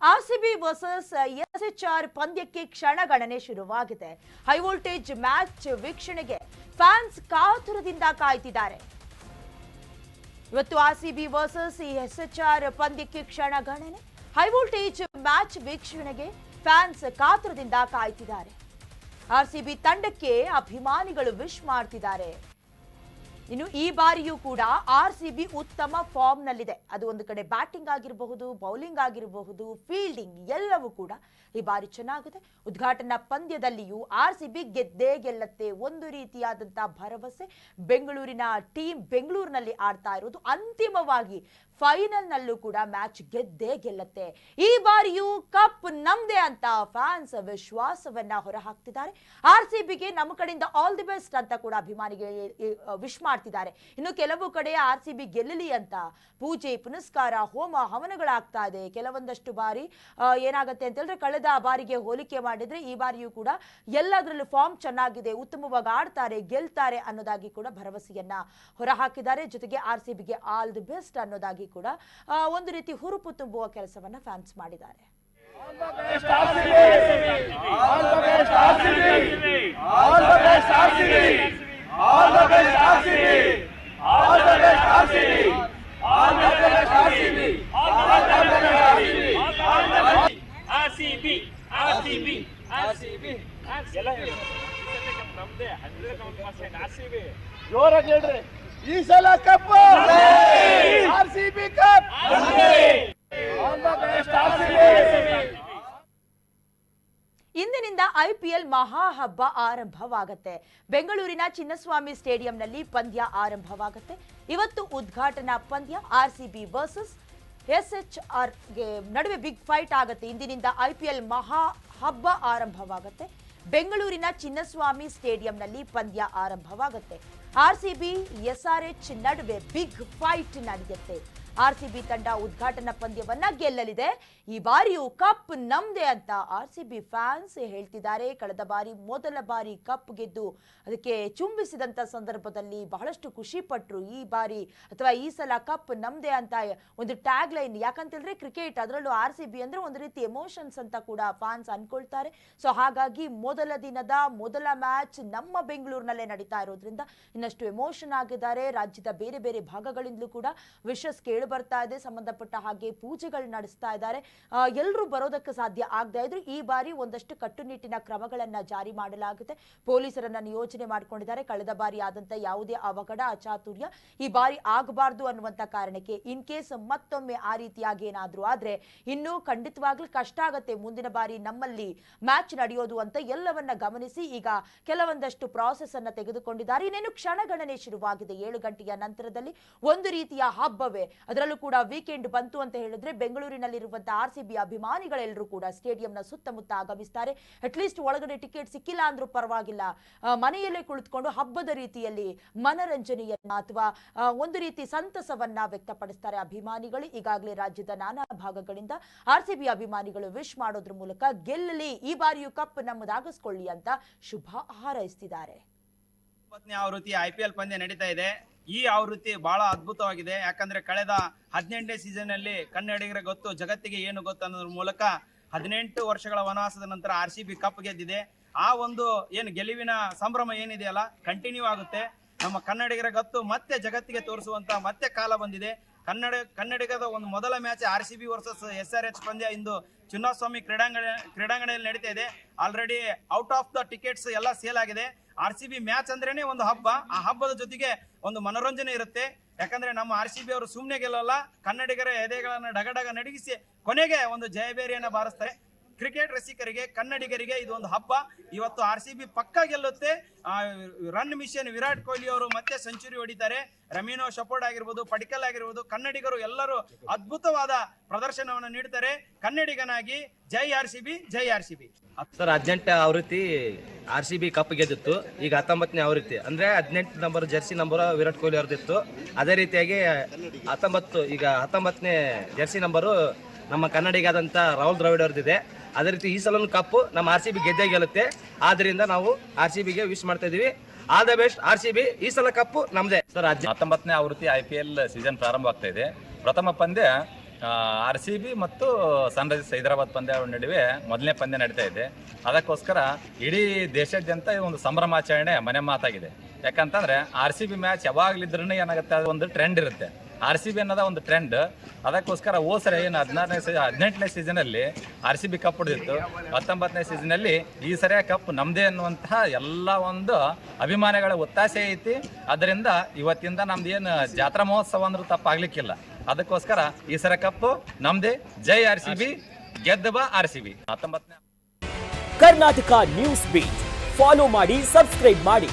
RCB versus ಎಸ್ಎಚ್ಆರ್ ಪಂದ್ಯಕ್ಕೆ ಕ್ಷಣಗಣನೆ ಶುರುವಾಗಿದೆ. ಹೈ ವೋಲ್ಟೇಜ್ ಮ್ಯಾಚ್ ವೀಕ್ಷಣೆಗೆ ಫ್ಯಾನ್ಸ್ ಕಾತುರದಿಂದ ಕಾಯ್ತಿದ್ದಾರೆ. ಇವತ್ತು ಆರ್ಸಿಬಿ ವರ್ಸಸ್ ಎಸ್ಎಚ್ಆರ್ ಪಂದ್ಯಕ್ಕೆ ಕ್ಷಣಗಣನೆ, ಹೈ ವೋಲ್ಟೇಜ್ ಮ್ಯಾಚ್ ವೀಕ್ಷಣೆಗೆ ಫ್ಯಾನ್ಸ್ ಕಾತುರದಿಂದ ಕಾಯ್ತಿದ್ದಾರೆ. ಆರ್ಸಿಬಿ ತಂಡಕ್ಕೆ ಅಭಿಮಾನಿಗಳು ವಿಶ್ ಮಾಡ್ತಿದ್ದಾರೆ. ಇನ್ನು ಈ ಬಾರಿಯೂ ಕೂಡ ಆರ್ಸಿಬಿ ಉತ್ತಮ ಫಾರ್ಮ್ ನಲ್ಲಿದೆ. ಅದು ಒಂದು ಕಡೆ ಬ್ಯಾಟಿಂಗ್ ಆಗಿರಬಹುದು, ಬೌಲಿಂಗ್ ಆಗಿರಬಹುದು, ಫೀಲ್ಡಿಂಗ್ ಎಲ್ಲವೂ ಕೂಡ ಈ ಬಾರಿ ಚೆನ್ನಾಗಿದೆ. ಉದ್ಘಾಟನಾ ಪಂದ್ಯದಲ್ಲಿಯೂ ಆರ್ಸಿಬಿ ಗೆದ್ದೇ ಗೆಲ್ಲತ್ತೆ, ಒಂದು ರೀತಿಯಾದಂತಹ ಭರವಸೆ. ಬೆಂಗಳೂರಿನ ಟೀಮ್ ಬೆಂಗಳೂರಿನಲ್ಲಿ ಆಡ್ತಾ ಇರೋದು, ಅಂತಿಮವಾಗಿ ಫೈನಲ್ ನಲ್ಲೂ ಕೂಡ ಮ್ಯಾಚ್ ಗೆದ್ದೇ ಗೆಲ್ಲತ್ತೆ. ಈ ಬಾರಿಯೂ ಕಪ್ ನಮ್ದೇ ಅಂತ ಫ್ಯಾನ್ಸ್ ವಿಶ್ವಾಸವನ್ನ ಹೊರಹಾಕ್ತಿದ್ದಾರೆ. ಆರ್ಸಿಬಿಗೆ ನಮ್ಮ ಕಡೆಯಿಂದ ಆಲ್ ದಿ ಬೆಸ್ಟ್ ಅಂತ ಕೂಡ ಅಭಿಮಾನಿಗಳಿಗೆ ವಿಶ್ ಮಾಡ್ತಿದ್ದಾರೆ. ಇನ್ನು ಕೆಲವು ಕಡೆ ಆರ್ಸಿಬಿ ಗೆಲ್ಲಲಿ ಅಂತ ಪೂಜೆ ಪುನಸ್ಕಾರ ಹೋಮ ಹವನಗಳಾಗ್ತಾ ಇದೆ. ಕೆಲವೊಂದಷ್ಟು ಬಾರಿ ಏನಾಗುತ್ತೆ ಅಂತ ಹೇಳಿದ್ರೆ, ಕಳೆದ ಬಾರಿಗೆ ಹೋಲಿಕೆ ಮಾಡಿದ್ರೆ ಈ ಬಾರಿಯೂ ಕೂಡ ಎಲ್ಲದರಲ್ಲೂ ಫಾರ್ಮ್ ಚೆನ್ನಾಗಿದೆ, ಉತ್ತಮವಾಗಿ ಆಡ್ತಾರೆ, ಗೆಲ್ತಾರೆ ಅನ್ನೋದಾಗಿ ಕೂಡ ಭರವಸೆಯನ್ನ ಹೊರಹಾಕಿದ್ದಾರೆ. ಜೊತೆಗೆ ಆರ್ಸಿಬಿಗೆ ಆಲ್ ದಿ ಬೆಸ್ಟ್ ಅನ್ನೋದಾಗಿ ಕೂಡ ಒಂದು ರೀತಿ ಹುರುಪು ತುಂಬುವ ಕೆಲಸವನ್ನ ಫ್ಯಾನ್ಸ್ ಮಾಡಿದ್ದಾರೆ. ಜೋರಾಗಿ ಹೇಳ್ರಿ, ಈ ಸಲ ಕಪ್ ಆರ್ಸಿಬಿ ಕಪ್. ಇಂದಿನಿಂದ ಐಪಿಎಲ್ ಮಹಾ ಹಬ್ಬ ಆರಂಭವಾಗುತ್ತೆ. ಬೆಂಗಳೂರಿನ ಚಿನ್ನಸ್ವಾಮಿ ಸ್ಟೇಡಿಯಂನಲ್ಲಿ ಪಂದ್ಯ ಆರಂಭವಾಗುತ್ತೆ. ಇವತ್ತು ಉದ್ಘಾಟನಾ ಪಂದ್ಯ ಆರ್ಸಿಬಿ ವರ್ಸಸ್ ಎಸ್ಎಚ್ಆರ್ ನಡುವೆ ಬಿಗ್ ಫೈಟ್ ಆಗುತ್ತೆ. ಇಂದಿನಿಂದ ಐಪಿಎಲ್ ಮಹಾ ಹಬ್ಬ ಆರಂಭವಾಗುತ್ತೆ. ಬೆಂಗಳೂರಿನ ಚಿನ್ನಸ್ವಾಮಿ ಸ್ಟೇಡಿಯಂನಲ್ಲಿ ಪಂದ್ಯ ಆರಂಭವಾಗುತ್ತೆ. ಆರ್ಸಿಬಿ ಎಸ್ಆರ್ಎಚ್ ನಡುವೆ ಬಿಗ್ ಫೈಟ್ ನಡೆಯುತ್ತೆ. ಆರ್ಸಿಬಿ ತಂಡ ಉದ್ಘಾಟನಾ ಪಂದ್ಯವನ್ನ ಗೆಲ್ಲಲಿದೆ. ಈ ಬಾರಿಯೂ ಕಪ್ ನಮ್ದೇ ಅಂತ ಆರ್ಸಿಬಿ ಫ್ಯಾನ್ಸ್ ಹೇಳ್ತಿದ್ದಾರೆ. ಕಳೆದ ಬಾರಿ ಮೊದಲ ಬಾರಿ ಕಪ್ ಗೆದ್ದು ಅದಕ್ಕೆ ಚುಂಬಿಸಿದಂತ ಸಂದರ್ಭದಲ್ಲಿ ಬಹಳಷ್ಟು ಖುಷಿ ಪಟ್ರು. ಈ ಬಾರಿ ಅಥವಾ ಈ ಸಲ ಕಪ್ ನಮ್ದೇ ಅಂತ ಒಂದು ಟ್ಯಾಗ್ ಲೈನ್, ಯಾಕಂತೇಳಿದ್ರೆ ಕ್ರಿಕೆಟ್, ಅದರಲ್ಲೂ ಆರ್ಸಿಬಿ ಅಂದ್ರೆ ಒಂದು ರೀತಿ ಎಮೋಷನ್ಸ್ ಅಂತ ಕೂಡ ಫ್ಯಾನ್ಸ್ ಅನ್ಕೊಳ್ತಾರೆ. ಸೊ ಹಾಗಾಗಿ ಮೊದಲ ದಿನದ ಮೊದಲ ಮ್ಯಾಚ್ ನಮ್ಮ ಬೆಂಗಳೂರಿನಲ್ಲೇ ನಡೀತಾ ಇರೋದ್ರಿಂದ ಇನ್ನಷ್ಟು ಎಮೋಷನ್ ಆಗಿದ್ದಾರೆ. ರಾಜ್ಯದ ಬೇರೆ ಬೇರೆ ಭಾಗಗಳಿಂದಲೂ ಕೂಡ ವಿಶಸ್ ಕೇಳಿ ಬರ್ತಾ ಇದೆ. ಸಂಬಂಧಪಟ್ಟ ಹಾಗೆ ಪೂಜೆಗಳು ನಡೆಸ್ತಾ ಇದ್ದಾರೆ. ಎಲ್ಲರೂ ಬರೋದಕ್ಕೆ ಸಾಧ್ಯ ಆಗದೆ ಇದ್ರು ಈ ಬಾರಿ ಒಂದಷ್ಟು ಕಟ್ಟುನಿಟ್ಟಿನ ಕ್ರಮಗಳನ್ನ ಜಾರಿ ಮಾಡಲಾಗುತ್ತೆ. ಪೊಲೀಸರನ್ನ ನಿಯೋಜನೆ ಮಾಡಿಕೊಂಡಿದ್ದಾರೆ. ಕಳೆದ ಬಾರಿ ಆದಂತ ಯಾವುದೇ ಅವಘಡ ಅಚಾತುರ್ಯ ಈ ಬಾರಿ ಆಗಬಾರ್ದು ಅನ್ನುವಂತ ಕಾರಣಕ್ಕೆ, ಇನ್ ಕೇಸ್ ಮತ್ತೊಮ್ಮೆ ಆ ರೀತಿಯಾಗಿ ಏನಾದ್ರೂ ಆದ್ರೆ ಇನ್ನೂ ಖಂಡಿತವಾಗ್ಲೂ ಕಷ್ಟ ಆಗತ್ತೆ ಮುಂದಿನ ಬಾರಿ ನಮ್ಮಲ್ಲಿ ಮ್ಯಾಚ್ ನಡೆಯೋದು ಅಂತ ಎಲ್ಲವನ್ನ ಗಮನಿಸಿ ಈಗ ಕೆಲವೊಂದಷ್ಟು ಪ್ರಾಸೆಸ್ ಅನ್ನ ತೆಗೆದುಕೊಂಡಿದ್ದಾರೆ. ಇನ್ನೇನು ಕ್ಷಣಗಣನೆ ಶುರುವಾಗಿದೆ. 7 ಗಂಟೆಯ ನಂತರದಲ್ಲಿ ಒಂದು ರೀತಿಯ ಹಬ್ಬವೇ. ಅದರಲ್ಲೂ ಕೂಡ ವೀಕೆಂಡ್ ಬಂತು ಅಂತ ಹೇಳಿದ್ರೆ ಬೆಂಗಳೂರಿನಲ್ಲಿರುವಂತಹ ಆರ್ಸಿಬಿ ಅಭಿಮಾನಿಗಳೆಲ್ಲರೂ ಕೂಡ ಸ್ಟೇಡಿಯಂನ ಸುತ್ತಮುತ್ತ ಆಗಮಿಸ್ತಾರೆ. ಅಟ್ಲೀಸ್ಟ್ ಒಳಗಡೆ ಟಿಕೆಟ್ ಸಿಕ್ಕಿಲ್ಲ ಅಂದ್ರೂ ಪರವಾಗಿಲ್ಲ, ಮನೆಯಲ್ಲೇ ಕುಳಿತುಕೊಂಡು ಹಬ್ಬದ ರೀತಿಯಲ್ಲಿ ಮನರಂಜನೆಯನ್ನ ಅಥವಾ ಒಂದು ರೀತಿ ಸಂತಸವನ್ನ ವ್ಯಕ್ತಪಡಿಸ್ತಾರೆ ಅಭಿಮಾನಿಗಳು. ಈಗಾಗಲೇ ರಾಜ್ಯದ ನಾನಾ ಭಾಗಗಳಿಂದ ಆರ್ಸಿಬಿ ಅಭಿಮಾನಿಗಳು ವಿಶ್ ಮಾಡೋದ್ರ ಮೂಲಕ ಗೆಲ್ಲಲಿ, ಈ ಬಾರಿಯೂ ಕಪ್ ನಮ್ಮದಾಗಿಸ್ಕೊಳ್ಳಿ ಅಂತ ಶುಭ ಹಾರೈಸ್ತಿದ್ದಾರೆ. ಆವೃತ್ತಿ ಐಪಿಎಲ್ ಪಂದ್ಯ ನಡೀತಾ ಇದೆ. ಈ ಆವೃತ್ತಿ ಬಹಳ ಅದ್ಭುತವಾಗಿದೆ. ಯಾಕಂದ್ರೆ ಕಳೆದ 18ನೇ ಸೀಸನ್ ಅಲ್ಲಿ ಕನ್ನಡಿಗರ ಗೊತ್ತು, ಜಗತ್ತಿಗೆ ಏನು ಗೊತ್ತು ಅನ್ನೋದ್ರ ಮೂಲಕ 18 ವರ್ಷಗಳ ವನವಾಸದ ನಂತರ ಆರ್ಸಿಬಿ ಕಪ್ ಗೆದ್ದಿದೆ. ಆ ಒಂದು ಏನು ಗೆಲುವಿನ ಸಂಭ್ರಮ ಏನಿದೆಯಲ್ಲ ಕಂಟಿನ್ಯೂ ಆಗುತ್ತೆ. ನಮ್ಮ ಕನ್ನಡಿಗರ ಗೊತ್ತು ಮತ್ತೆ ಜಗತ್ತಿಗೆ ತೋರಿಸುವಂತ ಮತ್ತೆ ಕಾಲ ಬಂದಿದೆ. ಕನ್ನಡಿಗದ ಒಂದು ಮೊದಲ ಮ್ಯಾಚ್ ಆರ್ಸಿಬಿ ವರ್ಸಸ್ ಎಸ್ಆರ್ಎಚ್ ಪಂದ್ಯ ಇಂದು ಚಿನ್ನಸ್ವಾಮಿ ಕ್ರೀಡಾಂಗಣದಲ್ಲಿ ನಡೀತಾ ಇದೆ. Already out of the tickets ಎಲ್ಲ ಸೇಲ್ ಆಗಿದೆ. ಆರ್ಸಿಬಿ ಮ್ಯಾಚ್ ಅಂದ್ರೇನೆ ಒಂದು ಹಬ್ಬ. ಆ ಹಬ್ಬದ ಜೊತೆಗೆ ಒಂದು ಮನೋರಂಜನೆ ಇರುತ್ತೆ. ಯಾಕಂದ್ರೆ ನಮ್ಮ ಆರ್ಸಿಬಿ ಅವರು ಸುಮ್ಮನೆ ಗೆಲ್ಲಲ್ಲ, ಕನ್ನಡಿಗರ ಎದೆಗಳನ್ನ ಡಗಡಗ ನಡಗಿಸಿ ಕೊನೆಗೆ ಒಂದು ಜಯಬೇರಿಯನ್ನ ಬಾರಿಸ್ತಾರೆ. ಕ್ರಿಕೆಟ್ ರಸಿಕರಿಗೆ, ಕನ್ನಡಿಗರಿಗೆ ಇದು ಒಂದು ಹಬ್ಬ. ಇವತ್ತು ಆರ್ಸಿಬಿ ಪಕ್ಕ ಗೆಲ್ಲುತ್ತೆ. ರನ್ ಮಿಷನ್ ವಿರಾಟ್ ಕೊಹ್ಲಿ ಅವರು ಮತ್ತೆ ಸೆಂಚುರಿ ಹೊಡಿತಾರೆ. ರಮೀನೋ ಶಪೋರ್ಡ್ ಆಗಿರ್ಬೋದು, ಪಡಿಕಲ್ ಆಗಿರ್ಬೋದು, ಕನ್ನಡಿಗರು ಎಲ್ಲರೂ ಅದ್ಭುತವಾದ ಪ್ರದರ್ಶನವನ್ನು ನೀಡ್ತಾರೆ. ಕನ್ನಡಿಗನಾಗಿ ಜೈ ಆರ್ಸಿಬಿ, ಜೈ ಆರ್ಸಿಬಿ. ಸರ್ 18 ಆವೃತ್ತಿ ಆರ್ಸಿಬಿ ಕಪ್ ಗೆದ್ದಿತ್ತು. ಈಗ 19ನೇ ಆವೃತ್ತಿ ಅಂದ್ರೆ 18 number jersey number Virat Kohli ಅವ್ರದ್ದಿತ್ತು. ಅದೇ ರೀತಿಯಾಗಿ 19ನೇ ಜರ್ಸಿ ನಂಬರು ನಮ್ಮ ಕನ್ನಡಿಗ ಆದಂತ ರಾಹುಲ್ ದ್ರಾವಿಡ್ ಅವ್ರದ್ದಿದೆ. ಅದೇ ರೀತಿ ಈ ಸಲ ಕಪ್ ನಮ್ಮ ಆರ್ಸಿಬಿ ಗೆದ್ದೇ ಗೆಲ್ಲುತ್ತೆ. ಆದ್ರಿಂದ ನಾವು ಆರ್ಸಿಬಿಗೆ ವಿಶ್ ಮಾಡ್ತಾ ಇದೀವಿ. ಆಲ್ ದ ಬೆಸ್ಟ್ ಆರ್ಸಿಬಿ, ಈ ಸಲ ಕಪ್ ನಮ್ದೇ. ಸರ್ 19ನೇ ಆವೃತ್ತಿ ಐಪಿಎಲ್ ಸೀಸನ್ ಪ್ರಾರಂಭ ಆಗ್ತಾ ಇದೆ. ಪ್ರಥಮ ಪಂದ್ಯ RCB ಮತ್ತು ಸನ್ರೈಸರ್ಸ್ ಹೈದರಾಬಾದ್ ಪಂದ್ಯ ನಡುವೆ ಮೊದಲನೇ ಪಂದ್ಯ ನಡೀತಾ ಇದೆ. ಅದಕ್ಕೋಸ್ಕರ ಇಡೀ ದೇಶಾದ್ಯಂತ ಒಂದು ಸಂಭ್ರಮಾಚರಣೆ ಮನೆ ಮಾತಾಗಿದೆ. ಯಾಕಂತಂದ್ರೆ RCB ಮ್ಯಾಚ್ ಯಾವಾಗ್ಲಿದ್ರೂ ಏನಾಗುತ್ತೆ, ಅದು ಒಂದು ಟ್ರೆಂಡ್ ಇರುತ್ತೆ. RCB ಅನ್ನೋದ ಒಂದು ಟ್ರೆಂಡ್. ಅದಕ್ಕೋಸ್ಕರ ಸರಿ ಏನು 18ನೇ ಸೀಸನಲ್ಲಿ RCB ಕಪ್ ಹೊಡೆದಿತ್ತು. 19ನೇ ಸೀಸನಲ್ಲಿ ಈ ಸರಿಯ ಕಪ್ ನಮ್ದೇ ಅನ್ನುವಂತಹ ಎಲ್ಲ ಒಂದು ಅಭಿಮಾನಿಗಳ ಒತ್ತಾಸೆ ಐತಿ. ಅದರಿಂದ ಇವತ್ತಿಂದ ನಮ್ದು ಏನು ಜಾತ್ರಾ ಮಹೋತ್ಸವ ಅಂದ್ರೂ ತಪ್ಪಾಗ್ಲಿಕ್ಕಿಲ್ಲ. ಅದಕ್ಕೋಸ್ಕರ ಈ ಸರಿ ಕಪ್ ನಮ್ದೇ. ಜೈ RCB, ಗೆದ್ದ ಬಾ RCB. 19ನೇ ಕರ್ನಾಟಕ ನ್ಯೂಸ್ ಬೀಟ್ ಫಾಲೋ ಮಾಡಿ, ಸಬ್ಸ್ಕ್ರೈಬ್ ಮಾಡಿ.